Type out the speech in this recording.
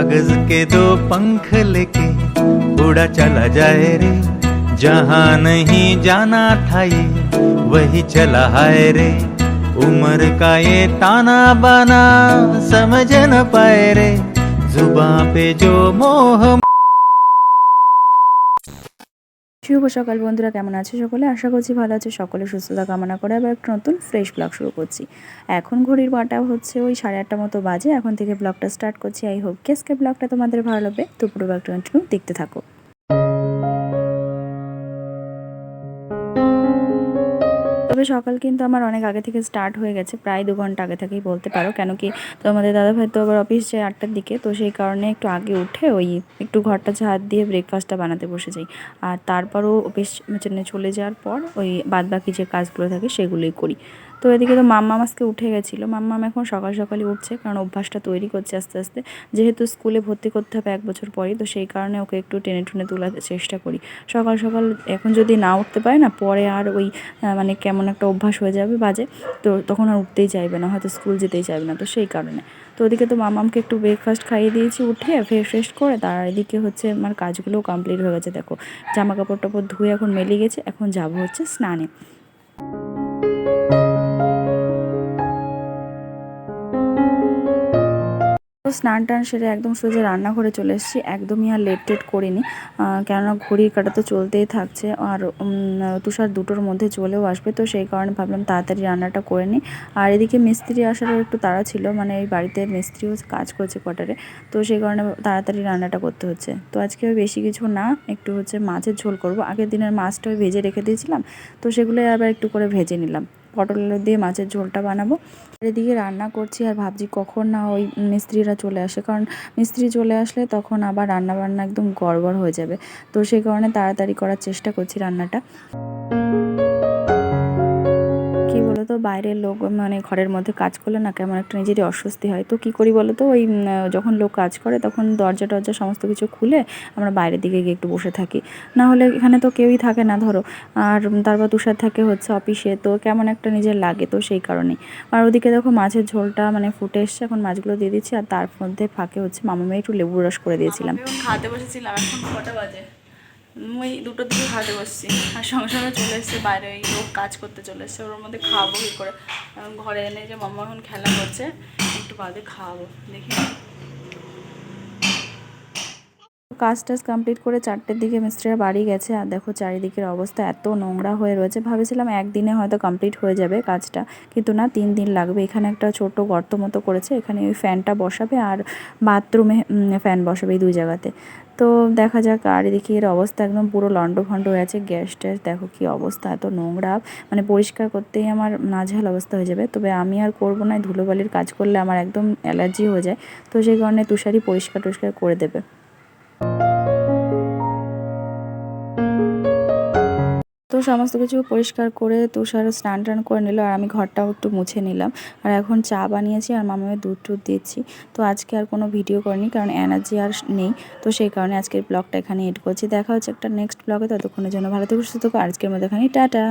कागज के दो पंख लेके उड़ा चला जाए रे, जहाँ नहीं जाना था ये वही चला हाय रे। उम्र का ये ताना बाना समझ न पाए रे, जुबां पे जो मोह। শুভ সকাল বন্ধুরা, কেমন আছো সকলে? আশা করছি ভালো আছে। সকলে সুস্থতা কামনা করে আবার একটা নতুন ফ্রেশ ব্লগ শুরু করছি। এখন ঘড়ির কাঁটা হচ্ছে ওই 8:30 মতো বাজে। এখন থেকে ব্লগটা স্টার্ট করছি। আই হোপ আজকে ব্লগটা তোমাদের ভালো লাগবে, তো পুরো ব্লগটা কন্টিনিউ দেখতে থাকো। তবে সকাল কিন্তু আমার অনেক আগে থেকে স্টার্ট হয়ে গেছে, প্রায় 2 ঘন্টা আগে থেকেই বলতে পারো। কেন কি তো আমাদের দাদাভাই তো আবার অফিস যায় 8টার দিকে, তো সেই কারণে একটু আগে উঠে ওই একটু ঘরটা ঝাড় দিয়ে ব্রেকফাস্টটা বানাতে বসে যাই। আর তারপরও অফিস চলে যাওয়ার পর ওই বাদবাকি যে কাজগুলো থাকে সেগুলোই করি। তো এদিকে তো মাম্মাম আজকে উঠে গেছিলো। মাম্মাম এখন সকাল সকালই উঠছে, কারণ অভ্যাসটা তৈরি করছে আস্তে আস্তে। যেহেতু স্কুলে ভর্তি করতে হবে 1 বছর পরই, তো সেই কারণে ওকে একটু টেনে টুনে তোলার চেষ্টা করি। সকাল সকাল এখন যদি না উঠতে পারে না, পরে আর ওই মানে কেমন একটা অভ্যাস হয়ে যাবে বাজে, তো তখন আর উঠতেই চাইবে না, হয়তো স্কুল যেতেই চাইবে না। তো সেই কারণে তো ওদিকে তো মামামকে একটু ব্রেকফাস্ট খাইয়ে দিয়েছি উঠিয়ে ফ্রেশ করে। তার এদিকে হচ্ছে আমার কাজগুলোও কমপ্লিট হয়ে গেছে। দেখো জামা কাপড় টাপড় ধুয়ে এখন মেলে গেছে, এখন যাব হচ্ছে স্নানে। তো স্নান টান সেরে একদম সোজা রান্নাঘরে চলে এসেছি। একদমই আর লেট টেট করিনি, কেননা ঘড়ির কাঁটা তো চলতেই থাকছে। আর তুষার 2টোর মধ্যে চলেও আসবে, তো সেই কারণে ভাবলাম তাড়াতাড়ি রান্নাটা করে নিই। আর এদিকে মিস্ত্রি আসারও একটু তাড়া ছিল, মানে এই বাড়িতে মিস্ত্রিও কাজ করছে কোয়ার্টারে, তো সেই কারণে তাড়াতাড়ি রান্নাটা করতে হচ্ছে। তো আজকে বেশি কিছু না, একটু হচ্ছে মাছের ঝোল করব। আগের দিনের মাছটা ভেজে রেখে দিয়েছিলাম, তো সেগুলো আবার একটু করে ভেজে নিলাম। পটল আলু দিয়ে মাছের ঝোলটা বানাবো। এদিকে রান্না করছি আর ভাবছি কখন না ওই মিস্ত্রিরা চলে আসে, কারণ মিস্ত্রি চলে আসলে তখন আবার রান্না বান্না একদম গড়বড় হয়ে যাবে। তো সেই কারণে তাড়াতাড়ি করার চেষ্টা করছি রান্নাটা। কী বলো তো, বাইরের লোক মানে ঘরের মধ্যে কাজ করলে না কেমন একটা নিজেরই অস্বস্তি হয়। তো কী করি বলো তো, ওই যখন লোক কাজ করে তখন দরজা টরজা সমস্ত কিছু খুলে আমরা বাইরের দিকে গিয়ে একটু বসে থাকি। না হলে এখানে তো কেউই থাকে না ধরো। আর তারপর তুষার থাকে হচ্ছে অফিসে, তো কেমন একটা নিজের লাগে, তো সেই কারণেই। আর ওদিকে দেখো মাছের ঝোলটা মানে ফুটে এসছে, এখন মাছগুলো দিয়ে দিচ্ছি। আর তার মধ্যে ফাঁকে হচ্ছে মামামের একটু লেবুর রস করে দিয়েছিলাম। খাতে বসেছিলাম, এখন কটা বাজে, ওই 2টোর দিকে খাতে বসছি। আর সঙ্গে সঙ্গে চলে এসছে বাইরে, এই লোক কাজ করতে চলে এসছে। ওর মধ্যে খাওয়াবো কী করে, ঘরে এনে যে মাম্মা এখন খেলা করছে, একটু বাদে খাওয়াবো দেখি। কাজ টাজ কমপ্লিট করে 4টের দিকে মিস্ত্রিরা বাড়ি গেছে। আর দেখো চারিদিকের অবস্থা এত নোংরা হয়ে রয়েছে। ভেবেছিলাম একদিনে হয়তো কমপ্লিট হয়ে যাবে কাজটা, কিন্তু না, 3 দিন লাগবে। এখানে একটা ছোট গর্ত মতো করেছে, এখানে ওই ফ্যানটা বসাবে আর বাথরুমে ফ্যান বসাবে, এই 2 জায়গাতে। তো দেখা যাক। আর এদিকে এর অবস্থা একদম পুরো লন্ডভন্ড হয়ে আছে। গ্যাস ট্যাস দেখো কি অবস্থা, এত নোংরা, মানে পরিষ্কার করতেই আমার নাজেহাল অবস্থা হয়ে যাবে। তবে আমি আর করবো না, ধুলোবালির কাজ করলে আমার একদম অ্যালার্জি হয়ে যায়। তো সেই কারণে তুষারই পরিষ্কার টরিষ্কার করে দেবে। তো সমস্ত কিছু পরিষ্কার করে তুষার স্নান টান করে নিল, আর আমি ঘরটাও একটু মুছে নিলাম। আর এখন চা বানিয়েছি আর মামাকে দুধ টুধ দিচ্ছি। তো আজকে আর কোনো ভিডিও করিনি, কারণ এনার্জি আর নেই। তো সেই কারণে আজকের ব্লগটা এখানে এড করছি। দেখা হচ্ছে একটা নেক্সট ব্লগে, ততক্ষণের জন্য ভালো থেকো সুস্থ থেকো। আজকের মতো এখানেই টাটা।